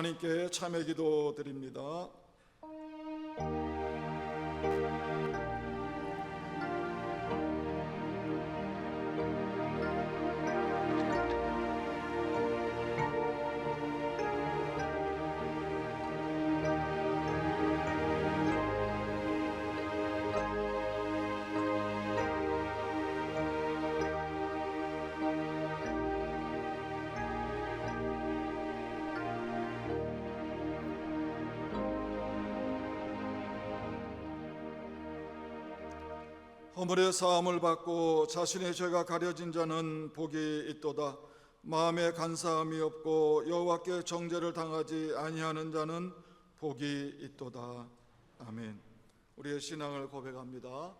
하나님께 참회 기도 드립니다. 허물의 사함을 받고 자신의 죄가 가려진 자는 복이 있도다. 마음에 간사함이 없고 여호와께 정죄를 당하지 아니하는 자는 복이 있도다. 아멘. 우리의 신앙을 고백합니다.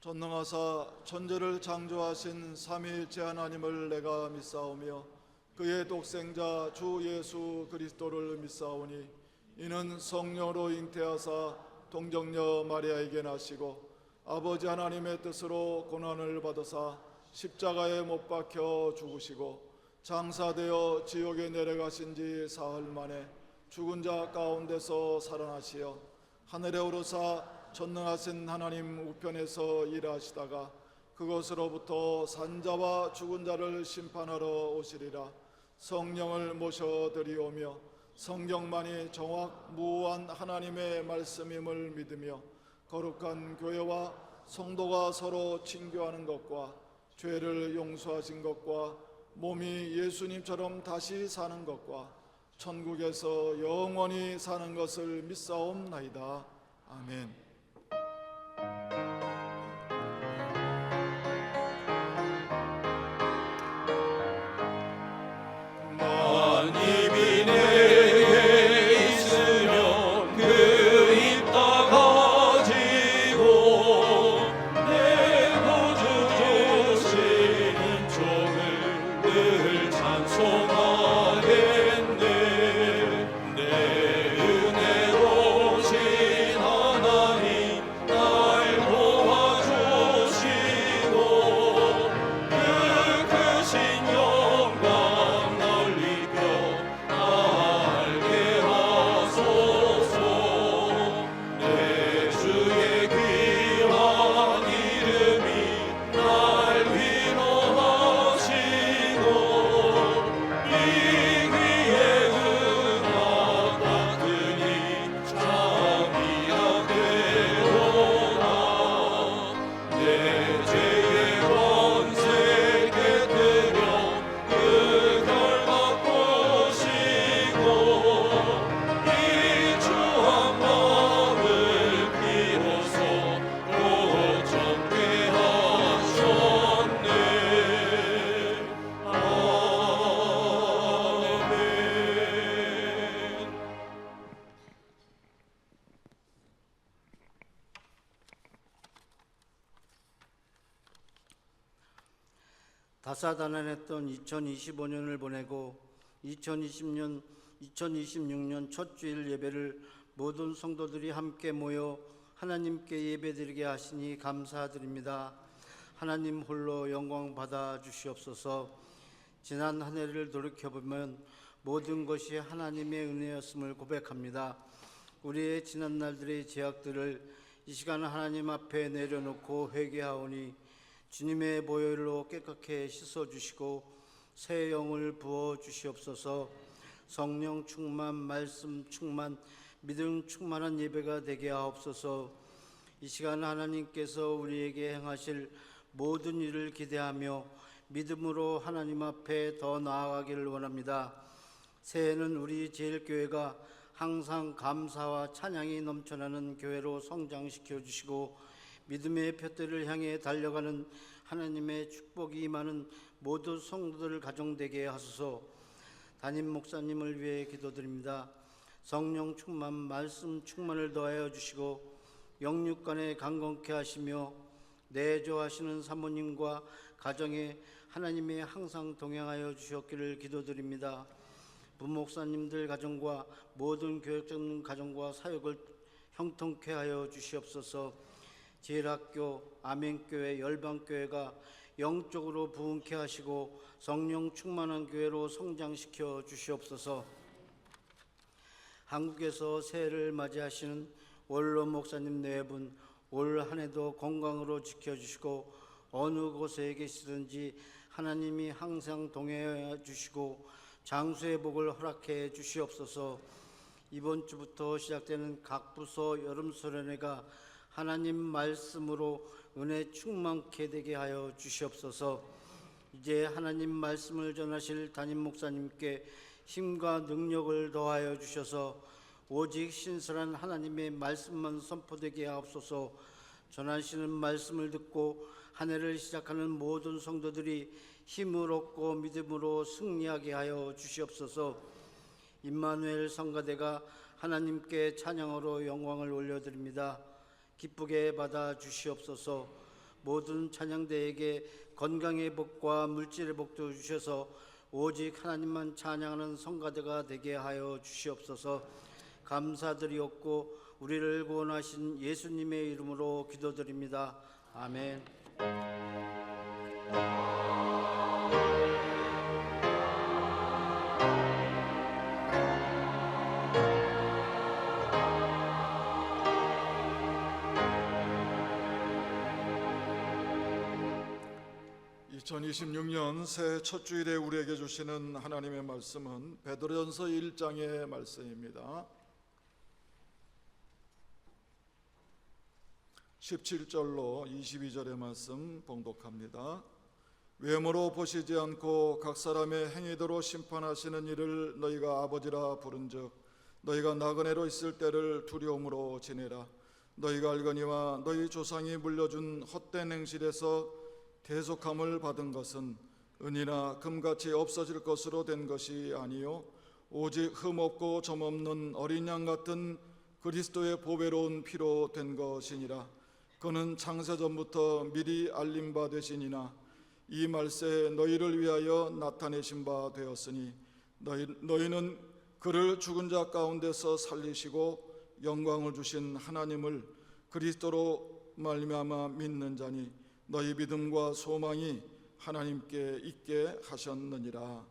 전능하사 천지를 창조하신 삼위일체 하나님을 내가 믿사오며 그의 독생자 주 예수 그리스도를 믿사오니 이는 성령으로 잉태하사 동정녀 마리아에게 나시고 아버지 하나님의 뜻으로 고난을 받으사 십자가에 못 박혀 죽으시고 장사되어 지옥에 내려가신 지 사흘 만에 죽은 자 가운데서 살아나시어 하늘에 오르사 전능하신 하나님 우편에서 일하시다가 그곳으로부터 산자와 죽은 자를 심판하러 오시리라. 성령을 모셔드리오며 성경만이 정확 무한 하나님의 말씀임을 믿으며 거룩한 교회와 성도가 서로 친교하는 것과 죄를 용서하신 것과 몸이 예수님처럼 다시 사는 것과 천국에서 영원히 사는 것을 믿사옵나이다. 아멘. 다사다난했던 2025년을 보내고 2020년 2026년 첫 주일 예배를 모든 성도들이 함께 모여 하나님께 예배드리게 하시니 감사드립니다. 하나님 홀로 영광 받아 주시옵소서. 지난 한 해를 돌이켜보면 모든 것이 하나님의 은혜였음을 고백합니다. 우리의 지난 날들의 죄악들을 이 시간 하나님 앞에 내려놓고 회개하오니 주님의 보혈로 깨끗하게 씻어주시고 새 영을 부어주시옵소서. 성령 충만, 말씀 충만, 믿음 충만한 예배가 되게 하옵소서. 이 시간 하나님께서 우리에게 행하실 모든 일을 기대하며 믿음으로 하나님 앞에 더 나아가기를 원합니다. 새해는 우리 제일교회가 항상 감사와 찬양이 넘쳐나는 교회로 성장시켜 주시고 믿음의 푯대를 향해 달려가는 하나님의 축복이 임하는 모든 성도들 가정되게 하소서. 담임 목사님을 위해 기도드립니다. 성령 충만, 말씀 충만을 더하여 주시고 영육간에 강건케 하시며 내조하시는 사모님과 가정에 하나님이 항상 동행하여 주셨기를 기도드립니다. 부목사님들 가정과 모든 교역자님 가정과 사역을 형통케 하여 주시옵소서. 제일학교, 아멘교회, 열방교회가 영적으로 부흥케 하시고 성령 충만한 교회로 성장시켜 주시옵소서. 한국에서 새해를 맞이하시는 원로 목사님 네 분 올 한 해도 건강으로 지켜주시고 어느 곳에 계시든지 하나님이 항상 동행해 주시고 장수의 복을 허락해 주시옵소서. 이번 주부터 시작되는 각 부서 여름수련회가 하나님 말씀으로 은혜 충만케 되게 하여 주시옵소서. 이제 하나님 말씀을 전하실 담임 목사님께 힘과 능력을 더하여 주셔서 오직 신선한 하나님의 말씀만 선포되게 하옵소서. 전하시는 말씀을 듣고 한 해를 시작하는 모든 성도들이 힘을 얻고 믿음으로 승리하게 하여 주시옵소서. 임마누엘 성가대가 하나님께 찬양으로 영광을 올려드립니다. 기쁘게 받아 주시옵소서. 모든 찬양대에게 건강의 복과 물질의 복도 주셔서 오직 하나님만 찬양하는 성가대가 되게 하여 주시옵소서. 감사드리옵고 우리를 구원하신 예수님의 이름으로 기도드립니다. 아멘. 2026년 새해 첫 주일에 우리에게 주시는 하나님의 말씀은 베드로전서 1장의 말씀입니다. 17절로 22절의 말씀 봉독합니다. 외모로 보시지 않고 각 사람의 행위대로 심판하시는 이를 너희가 아버지라 부른즉 너희가 나그네로 있을 때를 두려움으로 지내라. 너희가 알거니와 너희 조상이 물려준 헛된 행실에서 대속함을 받은 것은 은이나 금같이 없어질 것으로 된 것이 아니요 오직 흠없고 점없는 어린 양 같은 그리스도의 보배로운 피로 된 것이니라. 그는 창세전부터 미리 알림 바 되시니나 이 말세에 너희를 위하여 나타내신 바 되었으니 너희는 그를 죽은 자 가운데서 살리시고 영광을 주신 하나님을 그리스도로 말미암아 믿는 자니 너희 믿음과 소망이 하나님께 있게 하셨느니라.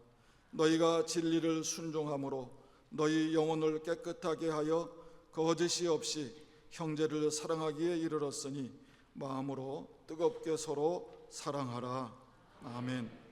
너희가 진리를 순종함으로 너희 영혼을 깨끗하게 하여 거짓이 없이 형제를 사랑하기에 이르렀으니 마음으로 뜨겁게 서로 사랑하라. 아멘.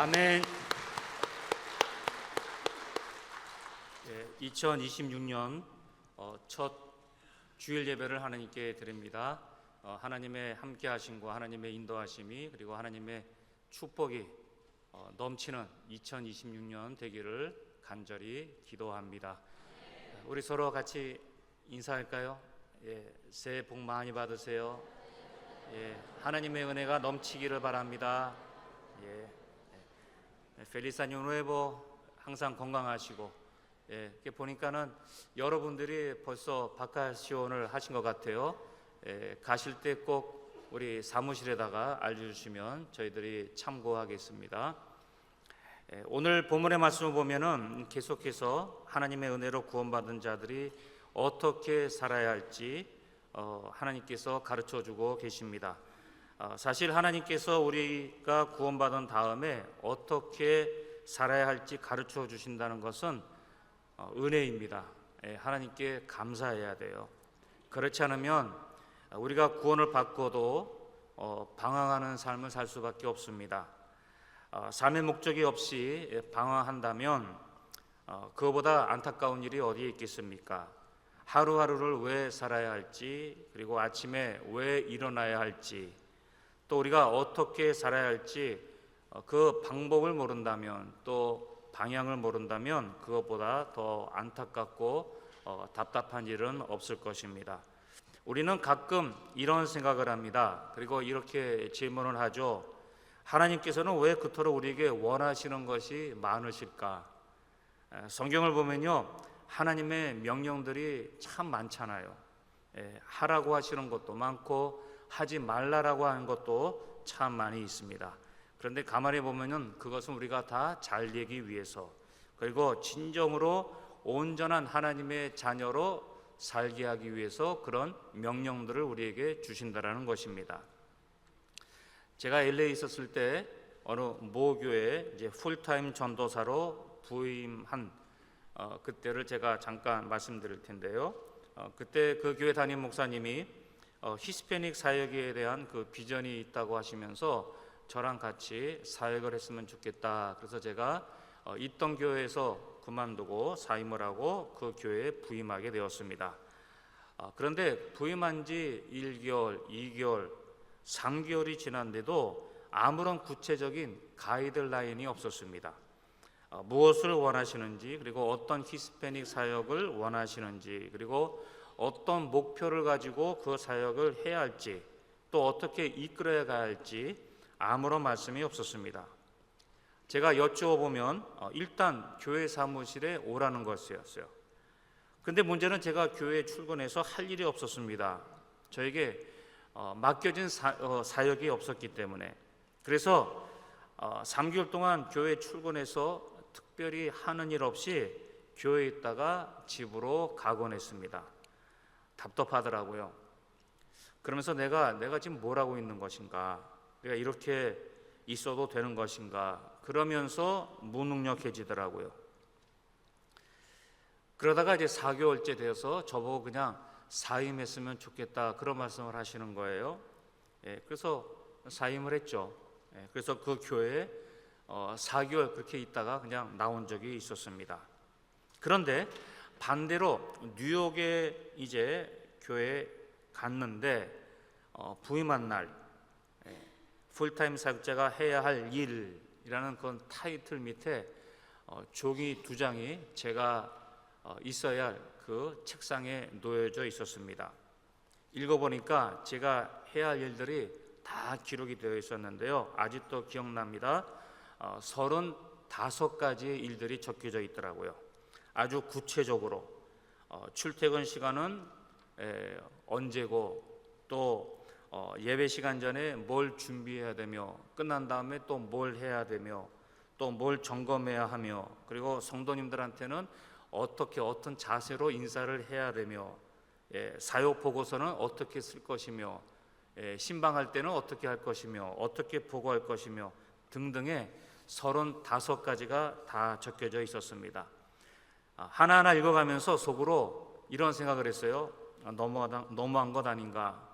아멘. 2026년 첫 주일 예배를 하나님께 드립니다. 하나님의 함께하심과 하나님의 인도하심이 그리고 하나님의 축복이 넘치는 2026년 되기를 간절히 기도합니다. 우리 서로 같이 인사할까요? 새해 복 많이 받으세요. 하나님의 은혜가 넘치기를 바랍니다. 펠리스 아뇨 누에보, 항상 건강하시고, 이렇게 보니까는 여러분들이 벌써 바카시온을 하신 것 같아요. 가실 때 꼭 우리 사무실에다가 알려주시면 저희들이 참고하겠습니다. 오늘 본문의 말씀을 보면은 계속해서 하나님의 은혜로 구원받은 자들이 어떻게 살아야 할지 하나님께서 가르쳐주고 계십니다. 사실 하나님께서 우리가 구원받은 다음에 어떻게 살아야 할지 가르쳐 주신다는 것은 은혜입니다. 하나님께 감사해야 돼요. 그렇지 않으면 우리가 구원을 받고도 방황하는 삶을 살 수밖에 없습니다. 삶의 목적이 없이 방황한다면 그거보다 안타까운 일이 어디에 있겠습니까? 하루하루를 왜 살아야 할지, 그리고 아침에 왜 일어나야 할지, 또 우리가 어떻게 살아야 할지 그 방법을 모른다면, 또 방향을 모른다면 그것보다 더 안타깝고 답답한 일은 없을 것입니다. 우리는 가끔 이런 생각을 합니다. 그리고 이렇게 질문을 하죠. 하나님께서는 왜 그토록 우리에게 원하시는 것이 많으실까? 성경을 보면요, 하나님의 명령들이 참 많잖아요. 하라고 하시는 것도 많고 하지 말라라고 하는 것도 참 많이 있습니다. 그런데 가만히 보면은 그것은 우리가 다 잘 되기 위해서, 그리고 진정으로 온전한 하나님의 자녀로 살게 하기 위해서 그런 명령들을 우리에게 주신다라는 것입니다. 제가 LA에 있었을 때 어느 모 교회에 이제 풀타임 전도사로 부임한 그때를 제가 잠깐 말씀드릴 텐데요. 그때 그 교회 담임 목사님이 히스패닉 사역에 대한 그 비전이 있다고 하시면서 저랑 같이 사역을 했으면 좋겠다. 그래서 제가 있던 교회에서 그만두고 사임을 하고 그 교회에 부임하게 되었습니다. 그런데 부임한 지 1개월, 2개월, 3개월이 지났는데도 아무런 구체적인 가이드라인이 없었습니다. 무엇을 원하시는지, 그리고 어떤 히스패닉 사역을 원하시는지, 그리고 어떤 목표를 가지고 그 사역을 해야 할지, 또 어떻게 이끌어야 할지 아무런 말씀이 없었습니다. 제가 여쭈어보면 일단 교회 사무실에 오라는 것이었어요. 근데 문제는 제가 교회에 출근해서 할 일이 없었습니다. 저에게 맡겨진 사역이 없었기 때문에. 그래서 3개월 동안 교회에 출근해서 특별히 하는 일 없이 교회에 있다가 집으로 가곤 했습니다. 답답하더라고요. 그러면서 내가 지금 뭘 하고 있는 것인가? 내가 이렇게 있어도 되는 것인가? 그러면서 무능력해지더라고요. 그러다가 이제 4개월째 되어서 저보고 그냥 사임했으면 좋겠다, 그런 말씀을 하시는 거예요. 그래서 사임을 했죠. 그래서 그 교회에 4개월 그렇게 있다가 그냥 나온 적이 있었습니다. 그런데 반대로 뉴욕에 이제 교회에 갔는데 부임한 날 풀타임 사역자가 해야 할 일이라는 그런 타이틀 밑에 종이 2장이 제가 있어야 할 그 책상에 놓여져 있었습니다. 읽어보니까 제가 해야 할 일들이 다 기록이 되어 있었는데요. 아직도 기억납니다. 35가지의 일들이 적혀져 있더라고요. 아주 구체적으로 출퇴근 시간은 언제고, 또 예배 시간 전에 뭘 준비해야 되며, 끝난 다음에 또 뭘 해야 되며, 또 뭘 점검해야 하며, 그리고 성도님들한테는 어떻게 어떤 자세로 인사를 해야 되며, 사역 보고서는 어떻게 쓸 것이며, 신방할 때는 어떻게 할 것이며, 어떻게 보고할 것이며 등등의 35가지가 다 적혀져 있었습니다. 하나하나 읽어가면서 속으로 이런 생각을 했어요. 너무한 것 아닌가.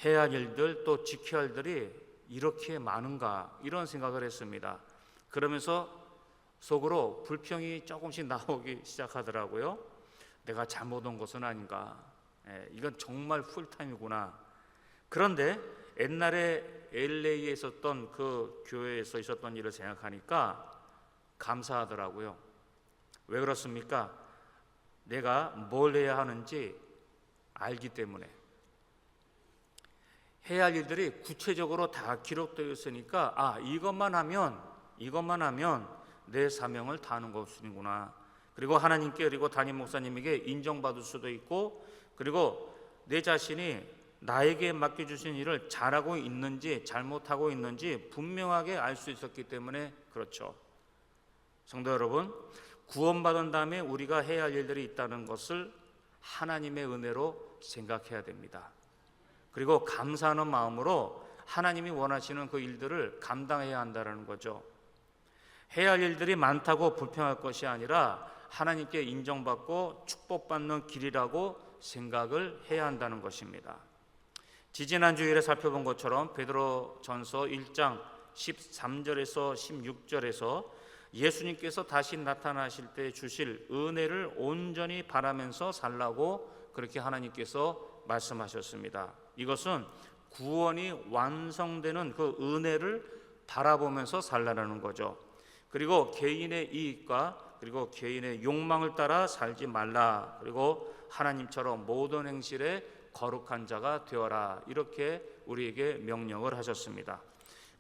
해야 할 일들, 또 지켜야 할 일들이 이렇게 많은가 이런 생각을 했습니다. 그러면서 속으로 불평이 조금씩 나오기 시작하더라고요. 내가 잘못 온 것은 아닌가. 이건 정말 풀타임이구나. 그런데 옛날에 LA에 있었던 그 교회에서 있었던 일을 생각하니까 감사하더라고요. 왜 그렇습니까? 내가 뭘 해야 하는지 알기 때문에. 해야 할 일들이 구체적으로 다 기록되어 있으니까 이것만 하면 내 사명을 다하는 것이구나. 그리고 하나님께 그리고 담임 목사님에게 인정받을 수도 있고, 그리고 내 자신이 나에게 맡겨주신 일을 잘하고 있는지 잘못하고 있는지 분명하게 알 수 있었기 때문에 그렇죠. 성도 여러분, 구원받은 다음에 우리가 해야 할 일들이 있다는 것을 하나님의 은혜로 생각해야 됩니다. 그리고 감사하는 마음으로 하나님이 원하시는 그 일들을 감당해야 한다는 거죠. 해야 할 일들이 많다고 불평할 것이 아니라 하나님께 인정받고 축복받는 길이라고 생각을 해야 한다는 것입니다. 지지난 주일에 살펴본 것처럼 베드로전서 1장 13절에서 16절에서 예수님께서 다시 나타나실 때 주실 은혜를 온전히 바라면서 살라고 그렇게 하나님께서 말씀하셨습니다. 이것은 구원이 완성되는 그 은혜를 바라보면서 살라는 거죠. 그리고 개인의 이익과 그리고 개인의 욕망을 따라 살지 말라. 그리고 하나님처럼 모든 행실에 거룩한 자가 되어라. 이렇게 우리에게 명령을 하셨습니다.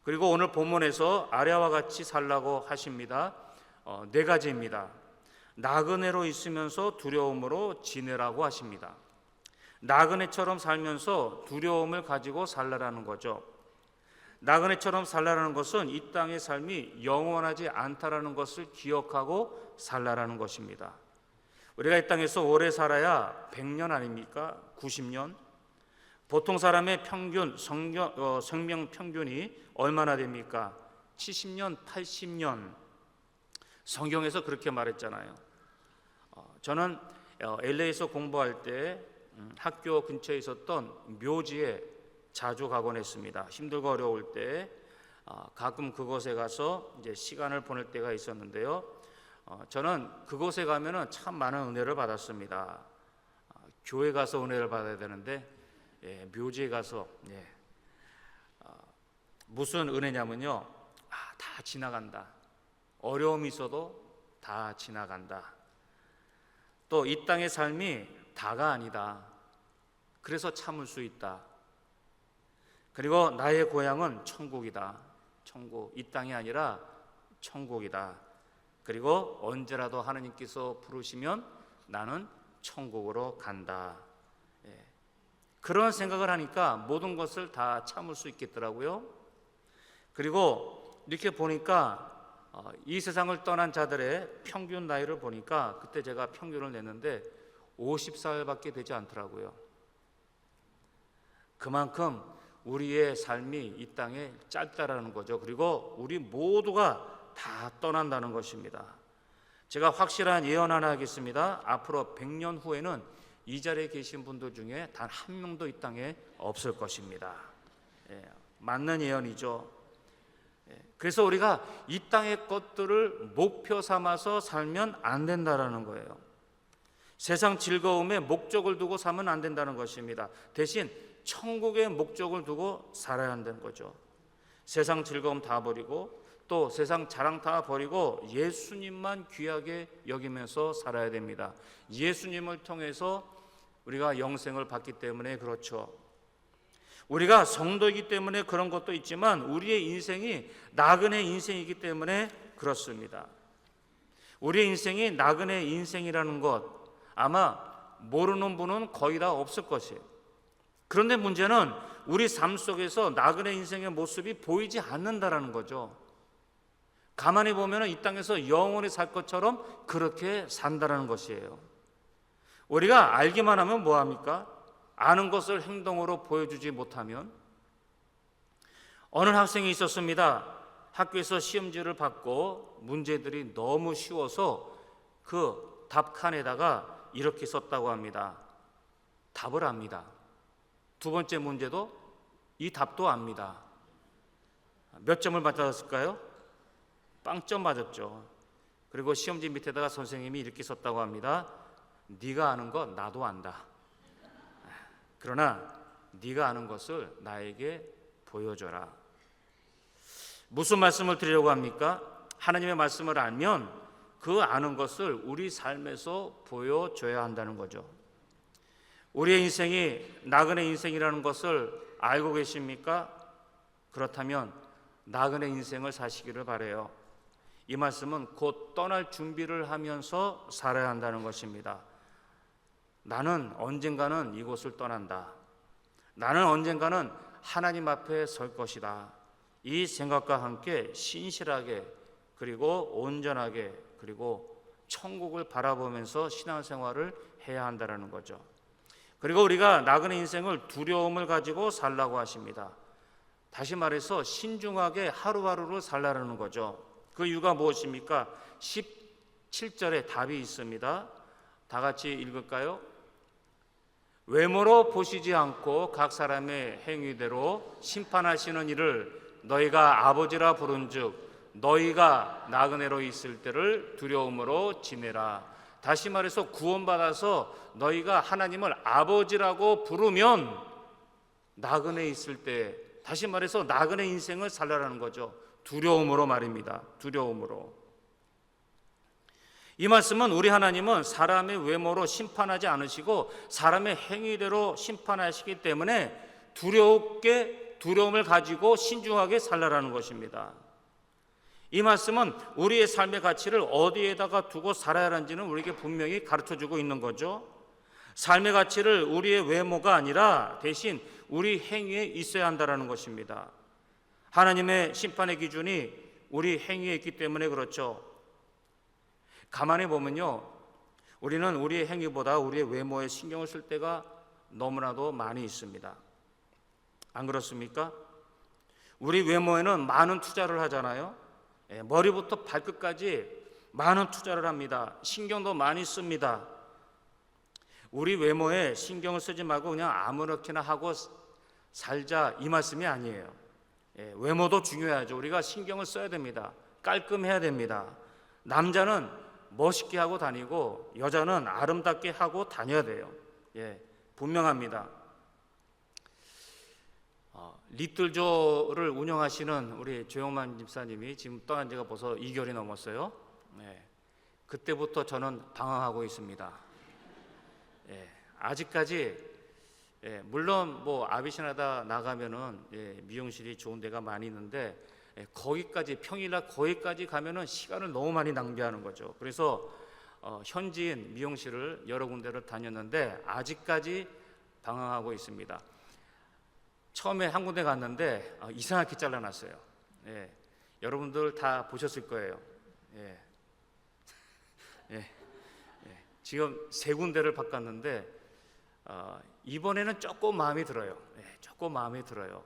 그리고 오늘 본문에서 아래와 같이 살라고 하십니다. 네 가지입니다. 나그네로 있으면서 두려움으로 지내라고 하십니다. 나그네처럼 살면서 두려움을 가지고 살라라는 거죠. 나그네처럼 살라라는 것은 이 땅의 삶이 영원하지 않다라는 것을 기억하고 살라라는 것입니다. 우리가 이 땅에서 오래 살아야 100년 아닙니까? 90년? 보통 사람의 평균 생명 평균이 얼마나 됩니까? 70년, 80년. 성경에서 그렇게 말했잖아요. 저는 LA에서 공부할 때 학교 근처에 있었던 묘지에 자주 가곤 했습니다. 힘들고 어려울 때 가끔 그곳에 가서 이제 시간을 보낼 때가 있었는데요. 저는 그곳에 가면은 참 많은 은혜를 받았습니다. 교회 가서 은혜를 받아야 되는데 묘지에 가서 무슨 은혜냐면요, 다 지나간다. 어려움이 있어도 다 지나간다. 또 이 땅의 삶이 다가 아니다. 그래서 참을 수 있다. 그리고 나의 고향은 천국이다. 천국, 이 땅이 아니라 천국이다. 그리고 언제라도 하나님께서 부르시면 나는 천국으로 간다. 그런 생각을 하니까 모든 것을 다 참을 수 있겠더라고요. 그리고 이렇게 보니까 이 세상을 떠난 자들의 평균 나이를 보니까 그때 제가 평균을 냈는데 50살밖에 되지 않더라고요. 그만큼 우리의 삶이 이 땅에 짧다라는 거죠. 그리고 우리 모두가 다 떠난다는 것입니다. 제가 확실한 예언 하나 하겠습니다. 앞으로 100년 후에는 이 자리에 계신 분들 중에 단 한 명도 이 땅에 없을 것입니다. 맞는 예언이죠. 그래서 우리가 이 땅의 것들을 목표 삼아서 살면 안 된다라는 거예요. 세상 즐거움에 목적을 두고 살면 안 된다는 것입니다. 대신 천국의 목적을 두고 살아야 한다는 거죠. 세상 즐거움 다 버리고 또 세상 자랑 다 버리고 예수님만 귀하게 여기면서 살아야 됩니다. 예수님을 통해서 우리가 영생을 받기 때문에 그렇죠. 우리가 성도이기 때문에 그런 것도 있지만 우리의 인생이 나그네 인생이기 때문에 그렇습니다. 우리의 인생이 나그네 인생이라는 것 아마 모르는 분은 거의 다 없을 것이에요. 그런데 문제는 우리 삶 속에서 나그네 인생의 모습이 보이지 않는다라는 거죠. 가만히 보면 이 땅에서 영원히 살 것처럼 그렇게 산다라는 것이에요. 우리가 알기만 하면 뭐합니까? 아는 것을 행동으로 보여주지 못하면. 어느 학생이 있었습니다. 학교에서 시험지를 받고 문제들이 너무 쉬워서 그 답칸에다가 이렇게 썼다고 합니다. 답을 압니다. 두 번째 문제도 이 답도 압니다. 몇 점을 맞았을까요? 빵점 맞았죠. 그리고 시험지 밑에다가 선생님이 이렇게 썼다고 합니다. 네가 아는 거 나도 안다. 그러나 네가 아는 것을 나에게 보여줘라. 무슨 말씀을 드리려고 합니까? 하나님의 말씀을 알면 그 아는 것을 우리 삶에서 보여줘야 한다는 거죠. 우리의 인생이 나그네 인생이라는 것을 알고 계십니까? 그렇다면 나그네 인생을 사시기를 바라요. 이 말씀은 곧 떠날 준비를 하면서 살아야 한다는 것입니다. 나는 언젠가는 이곳을 떠난다. 나는 언젠가는 하나님 앞에 설 것이다. 이 생각과 함께 신실하게 그리고 온전하게 그리고 천국을 바라보면서 신앙생활을 해야 한다는 거죠. 그리고 우리가 나그네 인생을 두려움을 가지고 살라고 하십니다. 다시 말해서 신중하게 하루하루를 살라는 거죠. 그 이유가 무엇입니까? 17절에 답이 있습니다. 다 같이 읽을까요? 외모로 보시지 않고 각 사람의 행위대로 심판하시는 이를 너희가 아버지라 부른즉 너희가 나그네로 있을 때를 두려움으로 지내라. 다시 말해서 구원받아서 너희가 하나님을 아버지라고 부르면 나그네 있을 때, 다시 말해서 나그네 인생을 살라라는 거죠. 두려움으로 말입니다. 두려움으로. 이 말씀은 우리 하나님은 사람의 외모로 심판하지 않으시고 사람의 행위대로 심판하시기 때문에 두려움을 가지고 신중하게 살라라는 것입니다. 이 말씀은 우리의 삶의 가치를 어디에다가 두고 살아야 하는지는 우리에게 분명히 가르쳐주고 있는 거죠. 삶의 가치를 우리의 외모가 아니라 대신 우리 행위에 있어야 한다는 것입니다. 하나님의 심판의 기준이 우리 행위에 있기 때문에 그렇죠. 가만히 보면요, 우리는 우리의 행위보다 우리의 외모에 신경을 쓸 때가 너무나도 많이 있습니다. 안 그렇습니까? 우리 외모에는 많은 투자를 하잖아요. 머리부터 발끝까지 많은 투자를 합니다. 신경도 많이 씁니다. 우리 외모에 신경을 쓰지 말고 그냥 아무렇게나 하고 살자, 이 말씀이 아니에요. 외모도 중요하죠. 우리가 신경을 써야 됩니다. 깔끔해야 됩니다. 남자는 멋있게 하고 다니고 여자는 아름답게 하고 다녀야 돼요. 분명합니다. 리틀조를 운영하시는 우리 조영만 집사님이 지금 떠난 지가 벌써 2개월이 넘었어요. 그때부터 저는 방황하고 있습니다. 아직까지 물론 뭐 아비시나다 나가면은 미용실이 좋은 데가 많이 있는데 거기까지 평일날 거기까지 가면은 시간을 너무 많이 낭비하는 거죠. 그래서 현지인 미용실을 여러 군데를 다녔는데 아직까지 방황하고 있습니다. 처음에 한 군데 갔는데 이상하게 잘라놨어요. 여러분들 다 보셨을 거예요. 지금 3군데를 바꿨는데 이번에는 조금 마음에 들어요. 조금 마음에 들어요.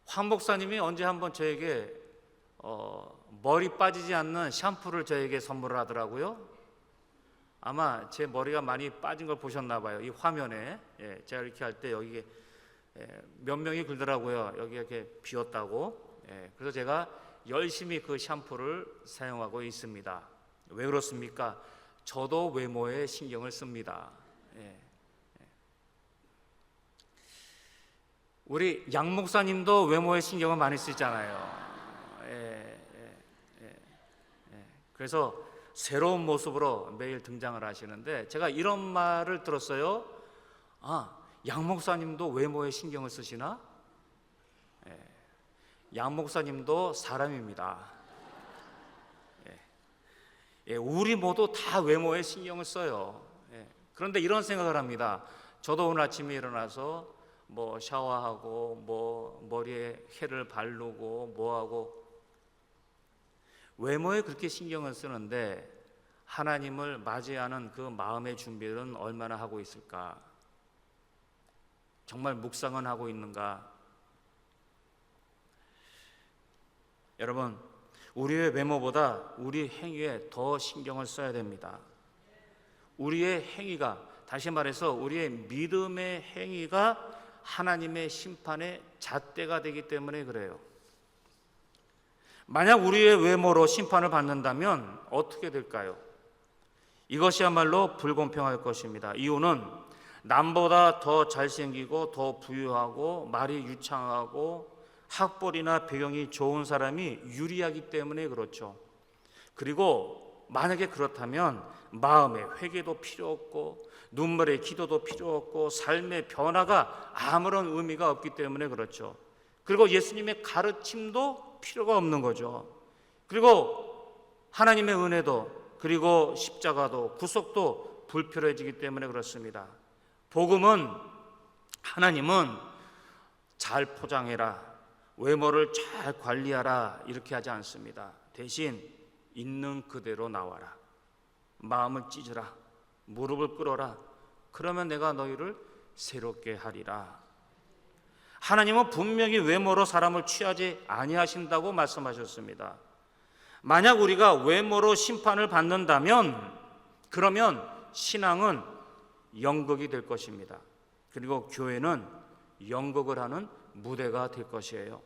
황 목사님이 언제 한번 저에게 머리 빠지지 않는 샴푸를 저에게 선물을 하더라고요. 아마 제 머리가 많이 빠진 걸 보셨나 봐요. 이 화면에 제가 이렇게 할 때 여기에 몇 명이 그러더라고요. 여기 이렇게 비었다고. 그래서 제가 열심히 그 샴푸를 사용하고 있습니다. 왜 그렇습니까? 저도 외모에 신경을 씁니다. 우리 양 목사님도 외모에 신경을 많이 쓰잖아요. 그래서 새로운 모습으로 매일 등장을 하시는데 제가 이런 말을 들었어요. 양 목사님도 외모에 신경을 쓰시나? 양 목사님도 사람입니다. 우리 모두 다 외모에 신경을 써요. 그런데 이런 생각을 합니다. 저도 오늘 아침에 일어나서 뭐 샤워하고 뭐 머리에 해를 바르고 뭐하고 외모에 그렇게 신경을 쓰는데 하나님을 맞이하는 그 마음의 준비는 얼마나 하고 있을까? 정말 묵상은 하고 있는가? 여러분, 우리의 외모보다 우리 행위에 더 신경을 써야 됩니다. 우리의 행위가, 다시 말해서 우리의 믿음의 행위가 하나님의 심판의 잣대가 되기 때문에 그래요. 만약 우리의 외모로 심판을 받는다면 어떻게 될까요? 이것이야말로 불공평할 것입니다. 이유는 남보다 더 잘생기고 더 부유하고 말이 유창하고 학벌이나 배경이 좋은 사람이 유리하기 때문에 그렇죠. 그리고 만약에 그렇다면 마음의 회개도 필요 없고 눈물의 기도도 필요 없고 삶의 변화가 아무런 의미가 없기 때문에 그렇죠. 그리고 예수님의 가르침도 필요가 없는 거죠. 그리고 하나님의 은혜도 그리고 십자가도 구속도 불필요해지기 때문에 그렇습니다. 복음은 하나님은 잘 포장해라, 외모를 잘 관리하라 이렇게 하지 않습니다. 대신 있는 그대로 나와라, 마음을 찢으라, 무릎을 꿇어라, 그러면 내가 너희를 새롭게 하리라. 하나님은 분명히 외모로 사람을 취하지 아니하신다고 말씀하셨습니다. 만약 우리가 외모로 심판을 받는다면 그러면 신앙은 연극이 될 것입니다. 그리고 교회는 연극을 하는 무대가 될 것이에요.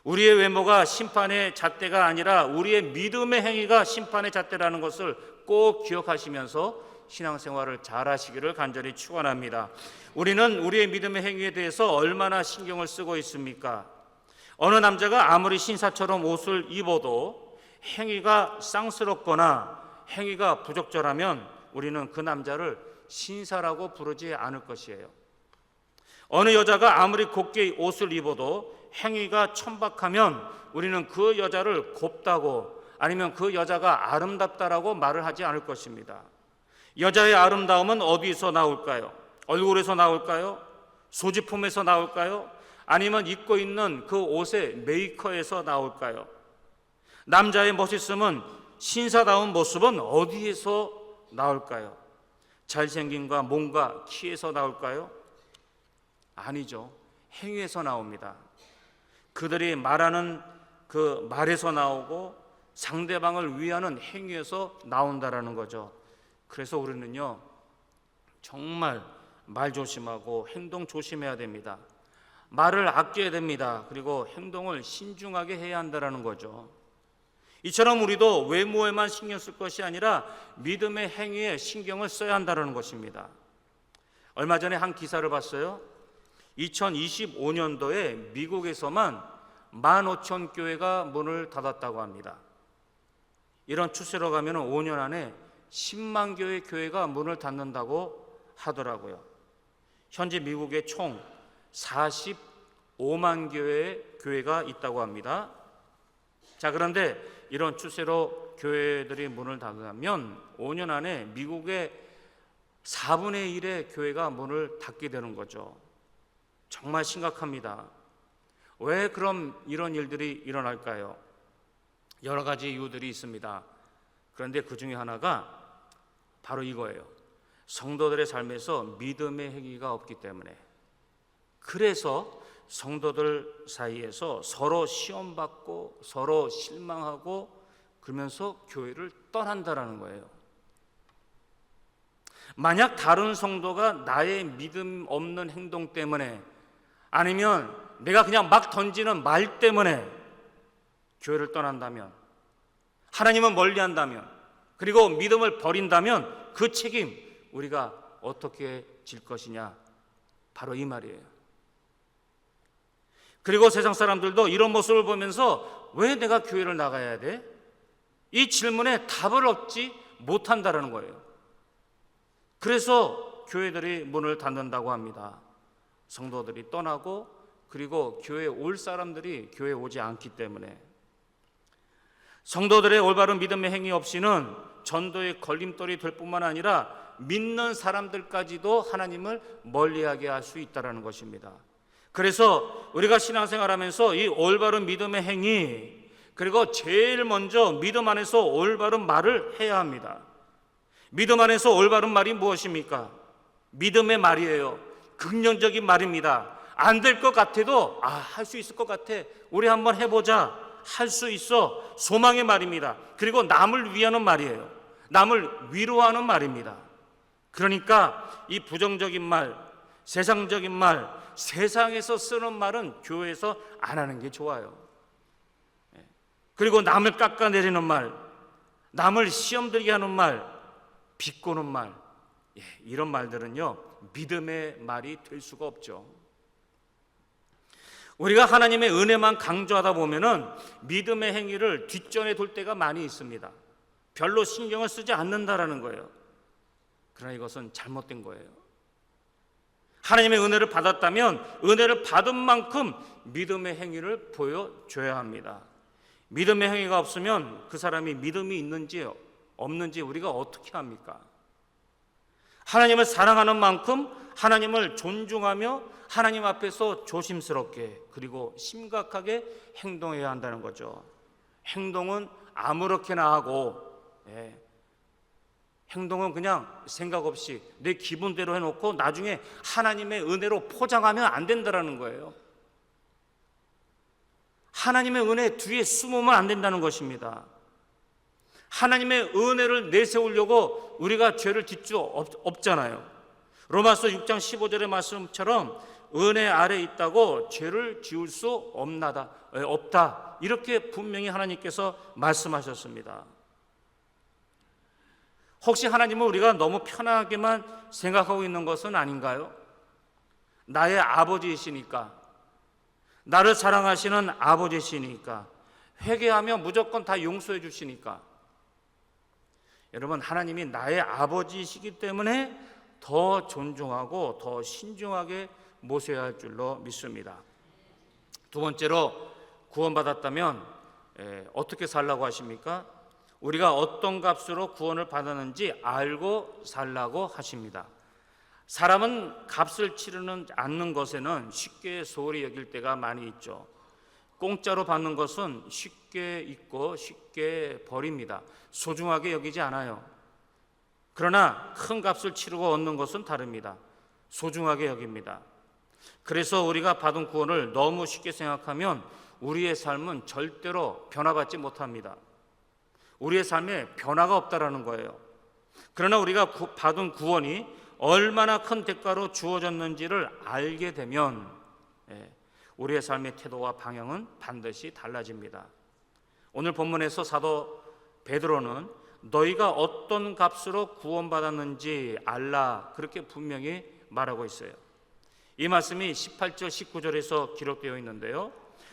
우리의 외모가 심판의 잣대가 아니라 우리의 믿음의 행위가 심판의 잣대라는 것을 꼭 기억하시면서 신앙생활을 잘하시기를 간절히 축원합니다. 우리는 우리의 믿음의 행위에 대해서 얼마나 신경을 쓰고 있습니까? 어느 남자가 아무리 신사처럼 옷을 입어도 행위가 쌍스럽거나 행위가 부적절하면 우리는 그 남자를 신사라고 부르지 않을 것이에요. 어느 여자가 아무리 곱게 옷을 입어도 행위가 천박하면 우리는 그 여자를 곱다고 아니면 그 여자가 아름답다라고 말을 하지 않을 것입니다. 여자의 아름다움은 어디서 나올까요? 얼굴에서 나올까요? 소지품에서 나올까요? 아니면 입고 있는 그 옷의 메이커에서 나올까요? 남자의 멋있음은 신사다운 모습은 어디에서 나올까요? 잘생김과 몸과 키에서 나올까요? 아니죠. 행위에서 나옵니다. 그들이 말하는 그 말에서 나오고 상대방을 위하는 행위에서 나온다라는 거죠. 그래서 우리는요, 정말 말 조심하고 행동 조심해야 됩니다. 말을 아껴야 됩니다. 그리고 행동을 신중하게 해야 한다라는 거죠. 이처럼 우리도 외모에만 신경 쓸 것이 아니라 믿음의 행위에 신경을 써야 한다는 것입니다. 얼마 전에 한 기사를 봤어요. 2025년도에 미국에서만 15,000교회가 문을 닫았다고 합니다. 이런 추세로 가면 5년 안에 10만 개의 교회가 문을 닫는다고 하더라고요. 현재 미국에 총 45만 개의 교회가 있다고 합니다. 자, 그런데 이런 추세로 교회들이 문을 닫으면 5년 안에 미국의 4분의 1의 교회가 문을 닫게 되는 거죠. 정말 심각합니다. 왜 그럼 이런 일들이 일어날까요? 여러 가지 이유들이 있습니다. 그런데 그 중에 하나가 바로 이거예요. 성도들의 삶에서 믿음의 행위가 없기 때문에, 그래서 성도들 사이에서 서로 시험받고 서로 실망하고 그러면서 교회를 떠난다라는 거예요. 만약 다른 성도가 나의 믿음 없는 행동 때문에 아니면 내가 그냥 막 던지는 말 때문에 교회를 떠난다면, 하나님은 멀리한다면, 그리고 믿음을 버린다면 그 책임 우리가 어떻게 질 것이냐, 바로 이 말이에요. 그리고 세상 사람들도 이런 모습을 보면서 왜 내가 교회를 나가야 돼? 이 질문에 답을 얻지 못한다는 거예요. 그래서 교회들이 문을 닫는다고 합니다. 성도들이 떠나고 그리고 교회에 올 사람들이 교회에 오지 않기 때문에. 성도들의 올바른 믿음의 행위 없이는 전도의 걸림돌이 될 뿐만 아니라 믿는 사람들까지도 하나님을 멀리하게 할 수 있다는 것입니다. 그래서 우리가 신앙생활하면서 이 올바른 믿음의 행위, 그리고 제일 먼저 믿음 안에서 올바른 말을 해야 합니다. 믿음 안에서 올바른 말이 무엇입니까? 믿음의 말이에요. 긍정적인 말입니다. 안 될 것 같아도 할 수 있을 것 같아, 우리 한번 해보자, 할 수 있어, 소망의 말입니다. 그리고 남을 위하는 말이에요. 남을 위로하는 말입니다. 그러니까 이 부정적인 말, 세상적인 말, 세상에서 쓰는 말은 교회에서 안 하는 게 좋아요. 그리고 남을 깎아내리는 말, 남을 시험 들게 하는 말, 비꼬는 말, 이런 말들은요, 믿음의 말이 될 수가 없죠. 우리가 하나님의 은혜만 강조하다 보면은 믿음의 행위를 뒷전에 둘 때가 많이 있습니다. 별로 신경을 쓰지 않는다라는 거예요. 그러나 이것은 잘못된 거예요. 하나님의 은혜를 받았다면 은혜를 받은 만큼 믿음의 행위를 보여줘야 합니다. 믿음의 행위가 없으면 그 사람이 믿음이 있는지 없는지 우리가 어떻게 합니까? 하나님을 사랑하는 만큼 하나님을 존중하며 하나님 앞에서 조심스럽게 그리고 심각하게 행동해야 한다는 거죠. 행동은 아무렇게나 하고, 행동은 그냥 생각 없이 내 기분대로 해놓고 나중에 하나님의 은혜로 포장하면 안 된다는 거예요. 하나님의 은혜 뒤에 숨으면 안 된다는 것입니다. 하나님의 은혜를 내세우려고 우리가 죄를 짓수 없잖아요. 로마서 6장 15절의 말씀처럼 은혜 아래 있다고 죄를 지을 수 없다. 이렇게 분명히 하나님께서 말씀하셨습니다. 혹시 하나님은 우리가 너무 편하게만 생각하고 있는 것은 아닌가요? 나의 아버지이시니까, 나를 사랑하시는 아버지시니까, 회개하면 무조건 다 용서해 주시니까. 여러분, 하나님이 나의 아버지이시기 때문에 더 존중하고 더 신중하게 모셔야 할 줄로 믿습니다. 두 번째로, 구원받았다면 어떻게 살라고 하십니까? 우리가 어떤 값으로 구원을 받았는지 알고 살라고 하십니다. 사람은 값을 치르는 않는 것에는 쉽게 소홀히 여길 때가 많이 있죠. 공짜로 받는 것은 쉽게 잊고 쉽게 버립니다. 소중하게 여기지 않아요. 그러나 큰 값을 치르고 얻는 것은 다릅니다. 소중하게 여깁니다. 그래서 우리가 받은 구원을 너무 쉽게 생각하면 우리의 삶은 절대로 변화받지 못합니다. 우리의 삶에 변화가 없다라는 거예요. 그러나 우리가 받은 구원이 얼마나 큰 대가로 주어졌는지를 알게 되면 우리의 삶의 태도와 방향은 반드시 달라집니다. 오늘 본문에서 사도 베드로는 너희가 어떤 값으로 구원받았는지 알라, 그렇게 분명히 말하고 있어요. 이 말씀이 18절 19절에서 기록되어 있는데요,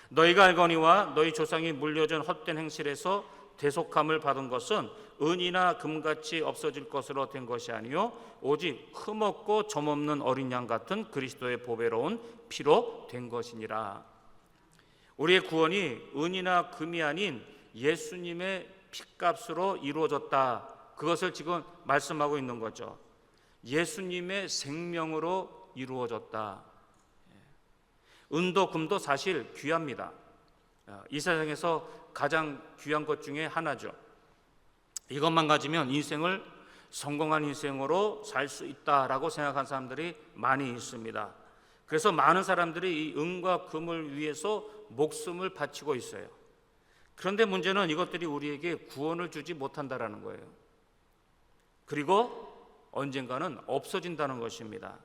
너희가 알거니와 너희 조상이 물려준 헛된 행실에서 대속함을 받은 것은 은이나 금같이 없어질 것으로 된 것이 아니요 오직 흠없고 점없는 어린 양 같은 그리스도의 보배로운 피로 된 것이니라. 우리의 구원이 은이나 금이 아닌 예수님의 피값으로 이루어졌다. 그것을 지금 말씀하고 있는 거죠. 예수님의 생명으로 이루어졌다. 은도 금도 사실 귀합니다. 이 세상에서 가장 귀한 것 중에 하나죠. 이것만 가지면 인생을 성공한 인생으로 살 수 있다라고 생각하는 사람들이 많이 있습니다. 그래서 많은 사람들이 이 은과 금을 위해서 목숨을 바치고 있어요. 그런데 문제는 이것들이 우리에게 구원을 주지 못한다라는 거예요. 그리고 언젠가는 없어진다는 것입니다.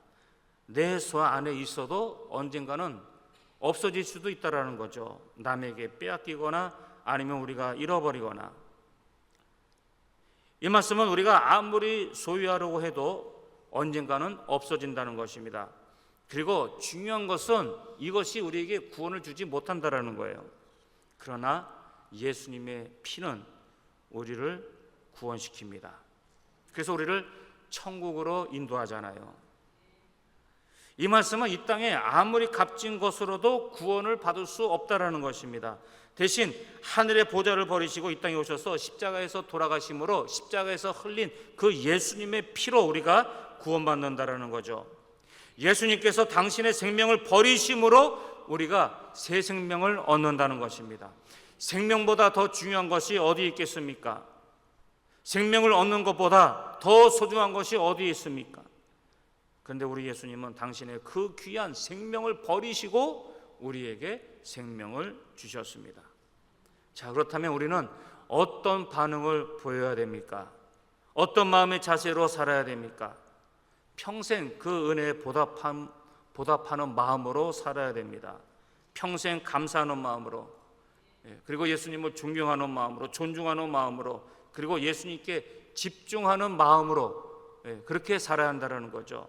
내 손 안에 있어도 언젠가는 없어질 수도 있다라는 거죠. 남에게 빼앗기거나 아니면 우리가 잃어버리거나. 이 말씀은 우리가 아무리 소유하려고 해도 언젠가는 없어진다는 것입니다. 그리고 중요한 것은 이것이 우리에게 구원을 주지 못한다라는 거예요. 그러나 예수님의 피는 우리를 구원시킵니다. 그래서 우리를 천국으로 인도하잖아요. 이 말씀은 이 땅에 아무리 값진 것으로도 구원을 받을 수 없다라는 것입니다. 대신 하늘의 보좌를 버리시고 이 땅에 오셔서 십자가에서 돌아가심으로 십자가에서 흘린 그 예수님의 피로 우리가 구원받는다라는 거죠. 예수님께서 당신의 생명을 버리심으로 우리가 새 생명을 얻는다는 것입니다. 생명보다 더 중요한 것이 어디 있겠습니까? 생명을 얻는 것보다 더 소중한 것이 어디 있습니까? 그런데 우리 예수님은 당신의 그 귀한 생명을 버리시고 우리에게 생명을 주셨습니다. 자, 그렇다면 우리는 어떤 반응을 보여야 됩니까? 어떤 마음의 자세로 살아야 됩니까? 평생 그 은혜에 보답하는 마음으로 살아야 됩니다. 평생 감사하는 마음으로, 그리고 예수님을 존경하는 마음으로, 존중하는 마음으로, 그리고 예수님께 집중하는 마음으로 그렇게 살아야 한다는 거죠.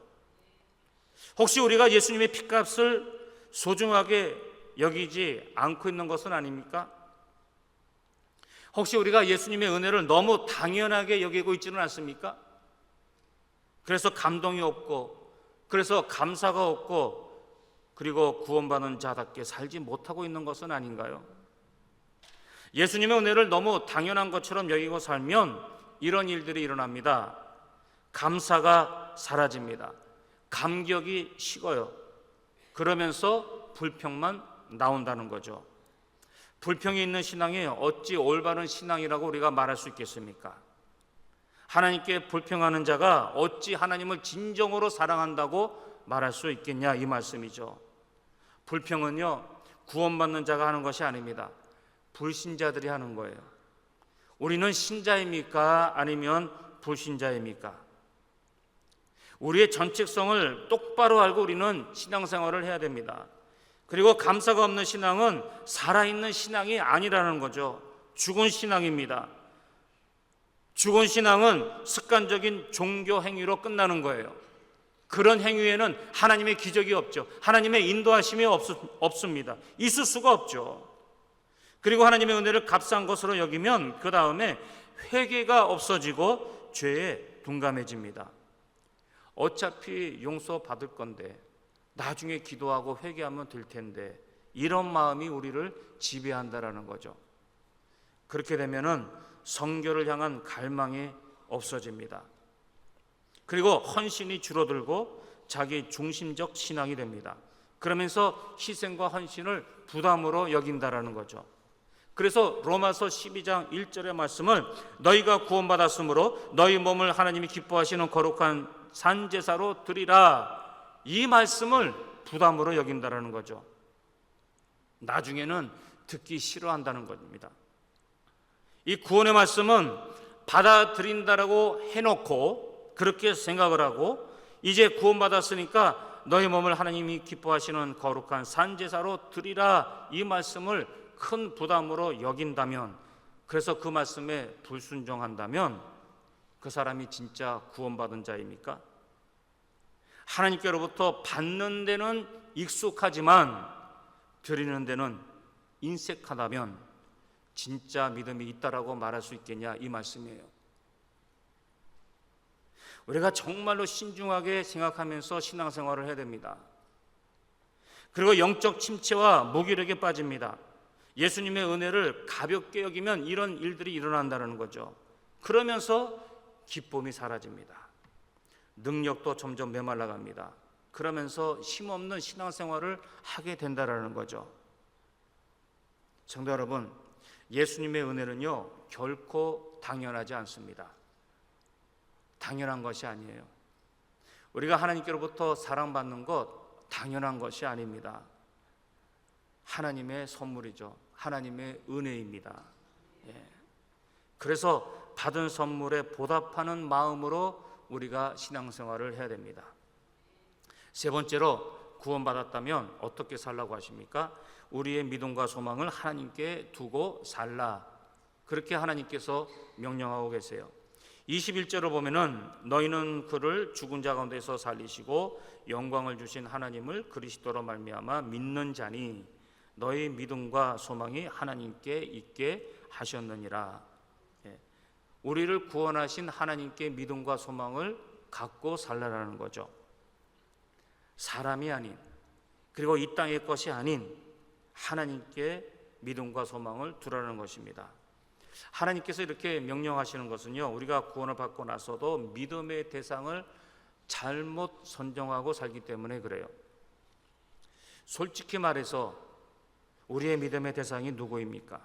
혹시 우리가 예수님의 핏값을 소중하게 여기지 않고 있는 것은 아닙니까? 혹시 우리가 예수님의 은혜를 너무 당연하게 여기고 있지는 않습니까? 그래서 감동이 없고, 그래서 감사가 없고, 그리고 구원받은 자답게 살지 못하고 있는 것은 아닌가요? 예수님의 은혜를 너무 당연한 것처럼 여기고 살면 이런 일들이 일어납니다. 감사가 사라집니다. 감격이 식어요. 그러면서 불평만 나온다는 거죠. 불평이 있는 신앙이 어찌 올바른 신앙이라고 우리가 말할 수 있겠습니까? 하나님께 불평하는 자가 어찌 하나님을 진정으로 사랑한다고 말할 수 있겠냐, 이 말씀이죠. 불평은요, 구원받는 자가 하는 것이 아닙니다. 불신자들이 하는 거예요. 우리는 신자입니까? 아니면 불신자입니까? 우리의 전칙성을 똑바로 알고 우리는 신앙생활을 해야 됩니다. 그리고 감사가 없는 신앙은 살아있는 신앙이 아니라는 거죠. 죽은 신앙입니다. 죽은 신앙은 습관적인 종교 행위로 끝나는 거예요. 그런 행위에는 하나님의 기적이 없죠. 하나님의 인도하심이 없습니다. 있을 수가 없죠. 그리고 하나님의 은혜를 값싼 것으로 여기면 그 다음에 회개가 없어지고 죄에 둔감해집니다. 어차피 용서받을 건데 나중에 기도하고 회개하면 될 텐데, 이런 마음이 우리를 지배한다라는 거죠. 그렇게 되면은 성결을 향한 갈망이 없어집니다. 그리고 헌신이 줄어들고 자기 중심적 신앙이 됩니다. 그러면서 희생과 헌신을 부담으로 여긴다라는 거죠. 그래서 로마서 12장 1절의 말씀을 너희가 구원받았으므로 너희 몸을 하나님이 기뻐하시는 거룩한 산제사로 드리라, 이 말씀을 부담으로 여긴다라는 거죠. 나중에는 듣기 싫어한다는 겁니다. 이 구원의 말씀은 받아들인다라고 해놓고 그렇게 생각을 하고, 이제 구원받았으니까 너희 몸을 하나님이 기뻐하시는 거룩한 산제사로 드리라, 이 말씀을 큰 부담으로 여긴다면, 그래서 그 말씀에 불순종한다면 그 사람이 진짜 구원받은 자입니까? 하나님께로부터 받는 데는 익숙하지만 드리는 데는 인색하다면 진짜 믿음이 있다라고 말할 수 있겠냐, 이 말씀이에요. 우리가 정말로 신중하게 생각하면서 신앙생활을 해야 됩니다. 그리고 영적 침체와 무기력에 빠집니다. 예수님의 은혜를 가볍게 여기면 이런 일들이 일어난다는 거죠. 그러면서 기쁨이 사라집니다. 능력도 점점 메말라갑니다. 그러면서 힘없는 신앙생활을 하게 된다는 거죠. 성도 여러분, 예수님의 은혜는요, 결코 당연하지 않습니다. 당연한 것이 아니에요. 우리가 하나님께로부터 사랑받는 것 당연한 것이 아닙니다. 하나님의 선물이죠. 하나님의 은혜입니다. 그래서 받은 선물에 보답하는 마음으로 우리가 신앙생활을 해야 됩니다. 세 번째로, 구원받았다면 어떻게 살라고 하십니까? 우리의 믿음과 소망을 하나님께 두고 살라, 그렇게 하나님께서 명령하고 계세요. 21절을 보면은 너희는 그를 죽은 자 가운데서 살리시고 영광을 주신 하나님을 그리스도로 말미암아 믿는 자니 너희 믿음과 소망이 하나님께 있게 하셨느니라. 우리를 구원하신 하나님께 믿음과 소망을 갖고 살라라는 거죠. 사람이 아닌, 그리고 이 땅의 것이 아닌 하나님께 믿음과 소망을 두라는 것입니다. 하나님께서 이렇게 명령하시는 것은요, 우리가 구원을 받고 나서도 믿음의 대상을 잘못 선정하고 살기 때문에 그래요. 솔직히 말해서 우리의 믿음의 대상이 누구입니까?